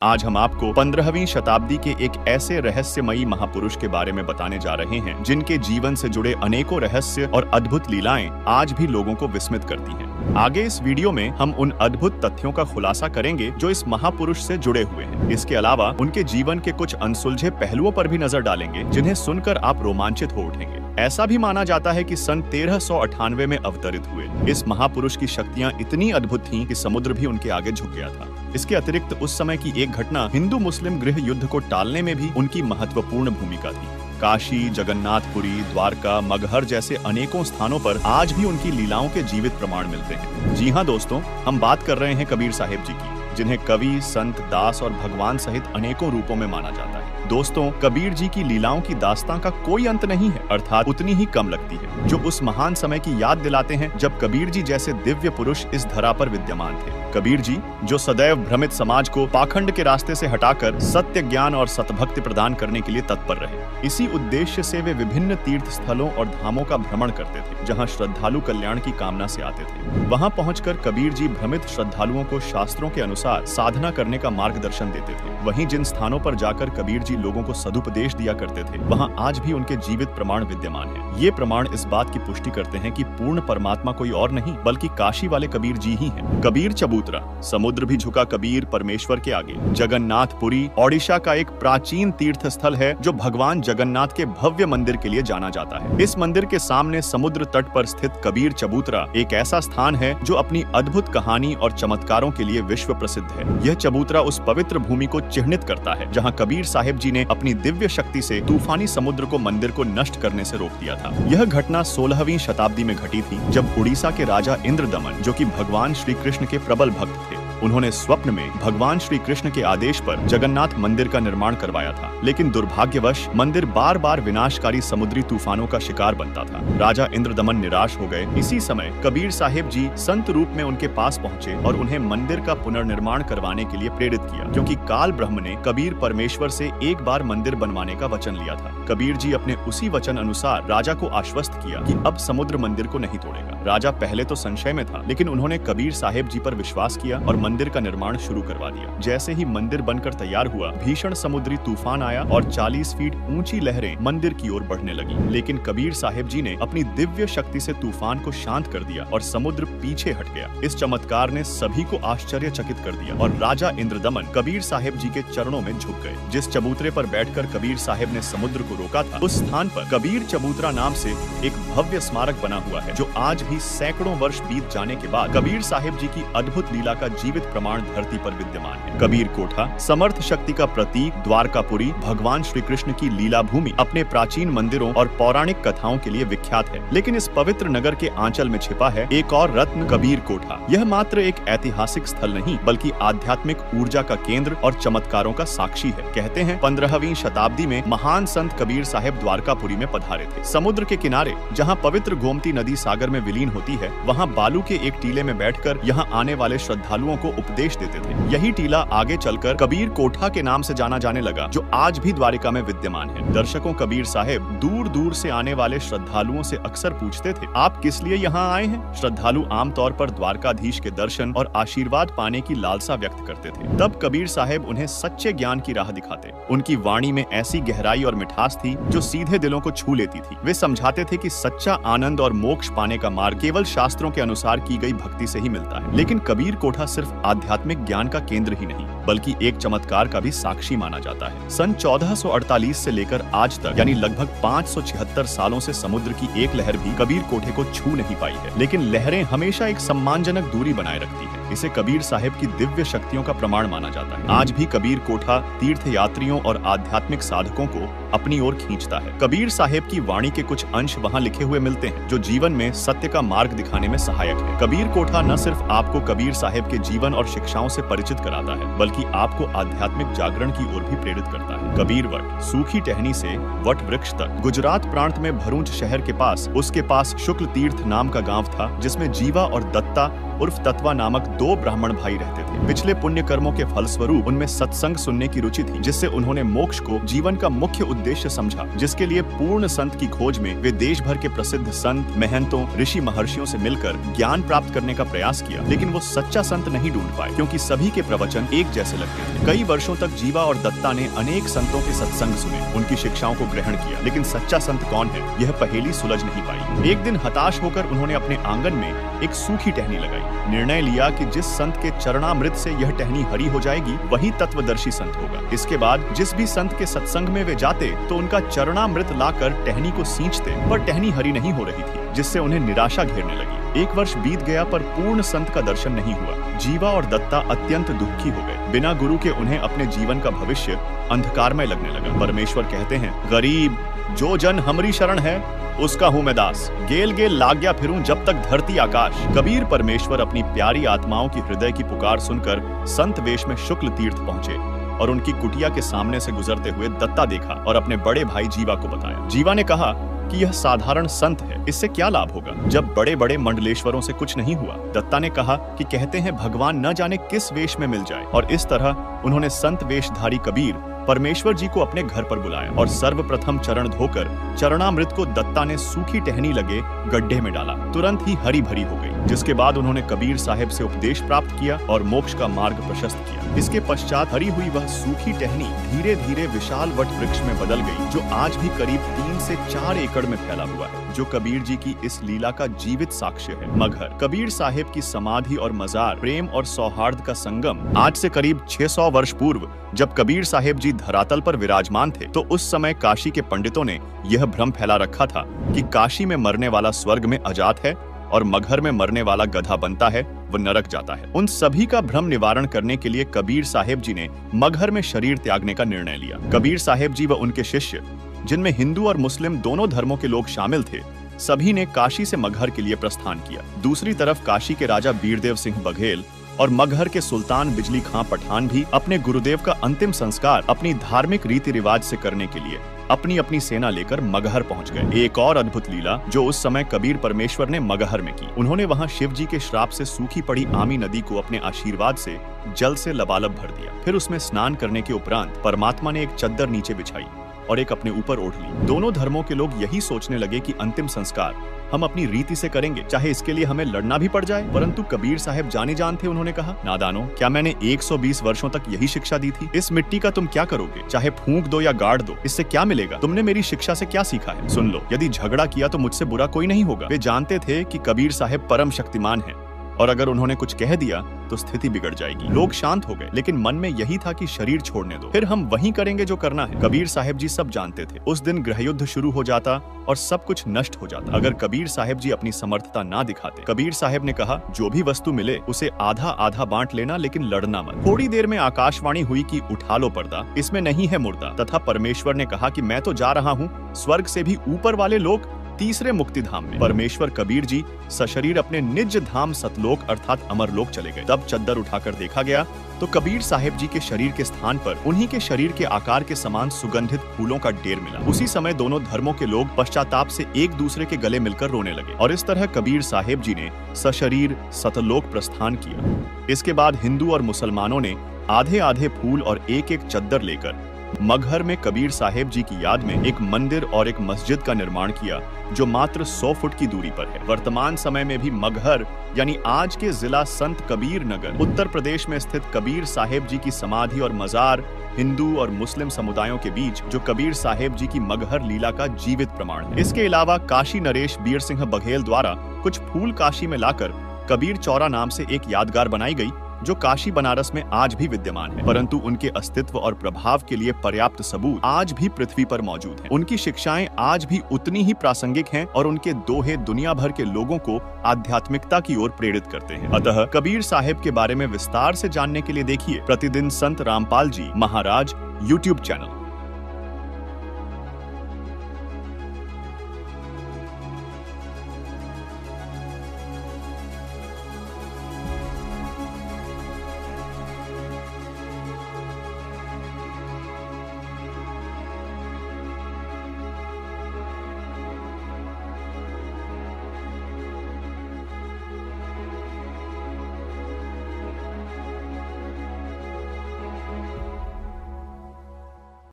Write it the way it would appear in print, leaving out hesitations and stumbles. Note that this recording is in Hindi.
आज हम आपको 15वीं शताब्दी के एक ऐसे रहस्यमयी महापुरुष के बारे में बताने जा रहे हैं जिनके जीवन से जुड़े अनेकों रहस्य और अद्भुत लीलाएं आज भी लोगों को विस्मित करती हैं। आगे इस वीडियो में हम उन अद्भुत तथ्यों का खुलासा करेंगे जो इस महापुरुष से जुड़े हुए हैं। इसके अलावा उनके जीवन के कुछ अनसुलझे पहलुओं पर भी नजर डालेंगे जिन्हें सुनकर आप रोमांचित हो उठेंगे। ऐसा भी माना जाता है कि सन 1398 में अवतरित हुए इस महापुरुष की शक्तियां इतनी अद्भुत थीं कि समुद्र भी उनके आगे झुक गया था। इसके अतिरिक्त उस समय की एक घटना हिंदू मुस्लिम गृह युद्ध को टालने में भी उनकी महत्वपूर्ण भूमिका थी। काशी, जगन्नाथपुरी, द्वारका, मगहर जैसे अनेकों स्थानों पर आज भी उनकी लीलाओं के जीवित प्रमाण मिलते हैं। जी हाँ दोस्तों, हम बात कर रहे हैं कबीर साहिब जी की, जिन्हें कवि, संत, दास और भगवान सहित अनेकों रूपों में माना जाता है। दोस्तों, कबीर जी की लीलाओं की दास्तां का कोई अंत नहीं है, अर्थात उतनी ही कम लगती है, जो उस महान समय की याद दिलाते हैं जब कबीर जी जैसे दिव्य पुरुष इस धरा पर विद्यमान थे। कबीर जी जो सदैव भ्रमित समाज को पाखंड के रास्ते से हटाकर सत्य, ज्ञान और सतभक्ति प्रदान करने के लिए तत्पर रहे। इसी उद्देश्य से वे विभिन्न तीर्थ स्थलों और धामों का भ्रमण करते थे, जहाँ श्रद्धालु कल्याण की कामना से आते थे। वहाँ पहुंचकर कबीर जी भ्रमित श्रद्धालुओं को शास्त्रों के अनुसार साधना करने का मार्गदर्शन देते थे। वहीं जिन स्थानों पर जाकर कबीर जी लोगों को सदुपदेश दिया करते थे, वहाँ आज भी उनके जीवित प्रमाण विद्यमान हैं। ये प्रमाण इस बात की पुष्टि करते हैं कि पूर्ण परमात्मा कोई और नहीं बल्कि काशी वाले कबीर जी ही हैं। कबीर चबूतरा, समुद्र भी झुका कबीर परमेश्वर के आगे। जगन्नाथपुरी ओडिशा का एक प्राचीन तीर्थ स्थल है जो भगवान जगन्नाथ के भव्य मंदिर के लिए जाना जाता है। इस मंदिर के सामने समुद्र तट पर स्थित कबीर चबूतरा एक ऐसा स्थान है जो अपनी अद्भुत कहानी और चमत्कारों के लिए विश्व प्रसिद्ध है। यह चबूतरा उस पवित्र भूमि को चिह्नित करता है जहाँ कबीर साहिब जी ने अपनी दिव्य शक्ति से तूफानी समुद्र को मंदिर को नष्ट करने से रोक दिया था। यह घटना 16वीं शताब्दी में घटी थी जब उड़ीसा के राजा इंद्रदमन, जो कि भगवान श्री कृष्ण के प्रबल भक्त थे, उन्होंने स्वप्न में भगवान श्री कृष्ण के आदेश पर जगन्नाथ मंदिर का निर्माण करवाया था। लेकिन दुर्भाग्यवश मंदिर बार बार विनाशकारी समुद्री तूफानों का शिकार बनता था। राजा इंद्रदमन निराश हो गए। इसी समय कबीर साहिब जी संत रूप में उनके पास पहुंचे और उन्हें मंदिर का पुनर्निर्माण करवाने के लिए प्रेरित किया, क्योंकि काल ब्रह्म ने कबीर परमेश्वर से एक बार मंदिर बनवाने का वचन लिया था। कबीर जी अपने उसी वचन अनुसार राजा को आश्वस्त किया कि अब समुद्र मंदिर को नहीं तोड़ेगा। राजा पहले तो संशय में था, लेकिन उन्होंने कबीर साहिब जी पर विश्वास किया और मंदिर का निर्माण शुरू करवा दिया। जैसे ही मंदिर बनकर तैयार हुआ, भीषण समुद्री तूफान आया और 40 फीट ऊंची लहरें मंदिर की ओर बढ़ने लगी। लेकिन कबीर साहिब जी ने अपनी दिव्य शक्ति से तूफान को शांत कर दिया और समुद्र पीछे हट गया। इस चमत्कार ने सभी को आश्चर्यचकित कर दिया और राजा इंद्रदमन कबीर साहिब जी के चरणों में झुक गए। जिस चबूतरे पर बैठकर कबीर साहिब ने समुद्र को रोका था, उस स्थान पर कबीर चबूतरा नाम से एक भव्य स्मारक बना हुआ है, जो आज भी सैकड़ों वर्ष बीत जाने के बाद कबीर साहिब जी की अद्भुत लीला का जीवित प्रमाण धरती पर विद्यमान है। कबीर कोठा समर्थ शक्ति का प्रतीक, द्वारकापुरी भगवान श्री कृष्ण की लीला भूमि अपने प्राचीन मंदिरों और पौराणिक कथाओं के लिए विख्यात है। लेकिन इस पवित्र नगर के आंचल में छिपा है एक और रत्न, कबीर कोठा। यह मात्र एक ऐतिहासिक स्थल नहीं बल्कि आध्यात्मिक ऊर्जा का केंद्र और चमत्कारों का साक्षी है। कहते हैं 15वीं शताब्दी में महान संत कबीर साहिब द्वारकापुरी में पधारे थे। समुद्र के किनारे जहाँ पवित्र गोमती नदी सागर में विलीन होती है, वहाँ बालू के एक टीले में बैठकर यहाँ आने वाले श्रद्धालुओं को उपदेश देते थे। यही टीला आगे चलकर कबीर कोठा के नाम से जाना जाने लगा, जो आज भी द्वारिका में विद्यमान है। दर्शकों, कबीर साहिब दूर दूर से आने वाले श्रद्धालुओं से अक्सर पूछते थे, आप किस लिए यहाँ आए हैं? श्रद्धालु आमतौर पर द्वारकाधीश के दर्शन और आशीर्वाद पाने की लालसा व्यक्त करते थे। तब कबीर साहिब उन्हें सच्चे ज्ञान की राह दिखाते। उनकी वाणी में ऐसी गहराई और मिठास थी जो सीधे दिलों को छू लेती थी। वे समझाते थे कि सच्चा आनंद और मोक्ष पाने का मार्ग केवल शास्त्रों के अनुसार की गई भक्ति से ही मिलता है। लेकिन कबीर कोठा सिर्फ आध्यात्मिक ज्ञान का केंद्र ही नहीं बल्कि एक चमत्कार का भी साक्षी माना जाता है। सन 1448 से लेकर आज तक यानी लगभग 576 सालों से समुद्र की एक लहर भी कबीर कोठे को छू नहीं पाई है। लेकिन लहरें हमेशा एक सम्मानजनक दूरी बनाए रखती है। इसे कबीर साहिब की दिव्य शक्तियों का प्रमाण माना जाता है। आज भी कबीर कोठा तीर्थ यात्रियों और आध्यात्मिक साधकों को अपनी ओर खींचता है। कबीर साहिब की वाणी के कुछ अंश वहाँ लिखे हुए मिलते हैं जो जीवन में सत्य का मार्ग दिखाने में सहायक है। कबीर कोठा न सिर्फ आपको कबीर साहिब के जीवन और शिक्षाओं से परिचित कराता है बल्कि आपको आध्यात्मिक जागरण की ओर भी प्रेरित करता है। कबीर वट, सूखी टहनी से वट वृक्ष तक। गुजरात प्रांत में भरूच शहर के पास उसके पास शुक्ल तीर्थ नाम का गांव था, जिसमें जीवा और दत्ता उर्फ तत्वा नामक 2 ब्राह्मण भाई रहते थे। पिछले पुण्य कर्मों के फलस्वरूप उनमें सत्संग सुनने की रुचि थी, जिससे उन्होंने मोक्ष को जीवन का मुख्य उद्देश्य समझा, जिसके लिए पूर्ण संत की खोज में वे देश भर के प्रसिद्ध संत, महंतों, ऋषि महर्षियों से मिलकर ज्ञान प्राप्त करने का प्रयास किया। लेकिन वो सच्चा संत नहीं ढूंढ पाए, क्योंकि सभी के प्रवचन एक जैसे लगते थे। कई वर्षों तक जीवा और दत्ता ने अनेक संतों के सत्संग सुने, उनकी शिक्षाओं को ग्रहण किया, लेकिन सच्चा संत कौन है, यह पहेली सुलझ नहीं पाई। एक दिन हताश होकर उन्होंने अपने आंगन में एक सूखी टहनी लगाई। निर्णय लिया कि जिस संत के चरणामृत से यह टहनी हरी हो जाएगी, वही तत्वदर्शी संत होगा। इसके बाद जिस भी संत के सत्संग में वे जाते तो उनका चरणामृत लाकर टहनी को सींचते, पर टहनी हरी नहीं हो रही थी, जिससे उन्हें निराशा घेरने लगी। 1 वर्ष बीत गया, पर पूर्ण संत का दर्शन नहीं हुआ। जीवा और दत्ता अत्यंत दुखी हो गए। बिना गुरु के उन्हें अपने जीवन का भविष्य अंधकारमय लगने लगा। परमेश्वर कहते हैं, गरीब जो जन हमरी शरण है, उसका हूँ मैं दास। गेल गेल लाग गया फिरूं जब तक धरती आकाश। कबीर परमेश्वर अपनी प्यारी आत्माओं की हृदय की पुकार सुनकर संत वेश में शुक्ल तीर्थ पहुँचे और उनकी कुटिया के सामने से गुजरते हुए दत्ता देखा और अपने बड़े भाई जीवा को बताया। जीवा ने कहा कि यह साधारण संत है, इससे क्या लाभ होगा, जब बड़े बड़े मंडलेश्वरों से कुछ नहीं हुआ। दत्ता ने कहा कि कहते हैं भगवान न जाने किस वेश में मिल जाए, और इस तरह उन्होंने संत वेशधारी कबीर परमेश्वर जी को अपने घर पर बुलाया और सर्वप्रथम चरण धोकर चरणामृत को दत्ता ने सूखी टहनी लगे गड्ढे में डाला। तुरंत ही हरी भरी हो गई, जिसके बाद उन्होंने कबीर साहिब से उपदेश प्राप्त किया और मोक्ष का मार्ग प्रशस्त किया। इसके पश्चात हरी हुई वह सूखी टहनी धीरे धीरे विशाल वट वृक्ष में बदल गई, जो आज भी करीब 3 से 4 एकड़ में फैला हुआ है, जो कबीर जी की इस लीला का जीवित साक्ष्य है। मगहर कबीर साहिब की समाधि और मजार प्रेम और सौहार्द का संगम। आज से करीब 600 वर्ष पूर्व जब कबीर साहिब जी धरातल पर विराजमान थे, तो उस समय काशी के पंडितों ने यह भ्रम फैला रखा था कि काशी में मरने वाला स्वर्ग में अजात है और मगहर में मरने वाला गधा बनता है, वो नरक जाता है। उन सभी का भ्रम निवारण करने के लिए कबीर साहिब जी ने मगहर में शरीर त्यागने का निर्णय लिया। कबीर साहिब जी व उनके शिष्य, जिनमें हिंदू और मुस्लिम दोनों धर्मों के लोग शामिल थे, सभी ने काशी से मगहर के लिए प्रस्थान किया। दूसरी तरफ काशी के राजा बीरदेव सिंह बघेल और मगहर के सुल्तान बिजली खां पठान भी अपने गुरुदेव का अंतिम संस्कार अपनी धार्मिक रीति रिवाज से करने के लिए अपनी अपनी सेना लेकर मगहर पहुंच गए। एक और अद्भुत लीला जो उस समय कबीर परमेश्वर ने मगहर में की, उन्होंने वहां शिव जी के श्राप से सूखी पड़ी आमी नदी को अपने आशीर्वाद से जल से लबालब भर दिया। फिर उसमें स्नान करने के उपरांत परमात्मा ने एक चद्दर नीचे बिछाई और एक अपने ऊपर ओढ़ ली। दोनों धर्मों के लोग यही सोचने लगे कि अंतिम संस्कार हम अपनी रीति से करेंगे, चाहे इसके लिए हमें लड़ना भी पड़ जाए। परंतु कबीर साहब जाने जान थे। उन्होंने कहा, नादानो, क्या मैंने 120 वर्षों तक यही शिक्षा दी थी? इस मिट्टी का तुम क्या करोगे? चाहे फूंक दो या गाड़ दो, इससे क्या मिलेगा? तुमने मेरी शिक्षा से क्या सीखा है? सुन लो, यदि झगड़ा किया तो मुझसे बुरा कोई नहीं होगा। वे जानते थे कि कबीर साहब परम शक्तिमान हैं और अगर उन्होंने कुछ कह दिया तो स्थिति बिगड़ जाएगी। लोग शांत हो गए, लेकिन मन में यही था कि शरीर छोड़ने दो, फिर हम वही करेंगे जो करना है। कबीर साहिब जी सब जानते थे। उस दिन गृहयुद्ध शुरू हो जाता और सब कुछ नष्ट हो जाता अगर कबीर साहिब जी अपनी समर्थता ना दिखाते। कबीर साहिब ने कहा, जो भी वस्तु मिले उसे आधा आधा बांट लेना, लेकिन लड़ना मत। थोड़ी देर में आकाशवाणी हुई कि उठा लो पर्दा, इसमें नहीं है मुर्दा। तथा परमेश्वर ने कहा कि मैं तो जा रहा हूँ स्वर्ग से भी ऊपर वाले लोक तीसरे मुक्ति धाम में। परमेश्वर कबीर जी सशरीर अपने निज धाम सतलोक अर्थात अमरलोक चले गए। तब चद्दर उठाकर देखा गया तो कबीर साहिब जी के शरीर के स्थान पर उन्हीं के शरीर के आकार के समान सुगंधित फूलों का ढेर मिला। उसी समय दोनों धर्मों के लोग पश्चाताप से एक दूसरे के गले मिलकर रोने लगे और इस तरह कबीर साहिब जी ने सशरीर सतलोक प्रस्थान किया। इसके बाद हिंदू और मुसलमानों ने आधे आधे फूल और एक एक चद्दर लेकर मगहर में कबीर साहिब जी की याद में एक मंदिर और एक मस्जिद का निर्माण किया, जो मात्र 100 फुट की दूरी पर है। वर्तमान समय में भी मगहर यानी आज के जिला संत कबीर नगर उत्तर प्रदेश में स्थित कबीर साहिब जी की समाधि और मजार हिंदू और मुस्लिम समुदायों के बीच जो कबीर साहिब जी की मगहर लीला का जीवित प्रमाण है। इसके अलावा काशी नरेश बीर सिंह बघेल द्वारा कुछ फूल काशी में लाकर कबीर चौरा नाम से एक यादगार बनाई गई, जो काशी बनारस में आज भी विद्यमान है। परंतु उनके अस्तित्व और प्रभाव के लिए पर्याप्त सबूत आज भी पृथ्वी पर मौजूद हैं। उनकी शिक्षाएं आज भी उतनी ही प्रासंगिक हैं और उनके दोहे दुनिया भर के लोगों को आध्यात्मिकता की ओर प्रेरित करते हैं। अतः कबीर साहिब के बारे में विस्तार से जानने के लिए देखिए प्रतिदिन संत रामपाल जी महाराज YouTube चैनल।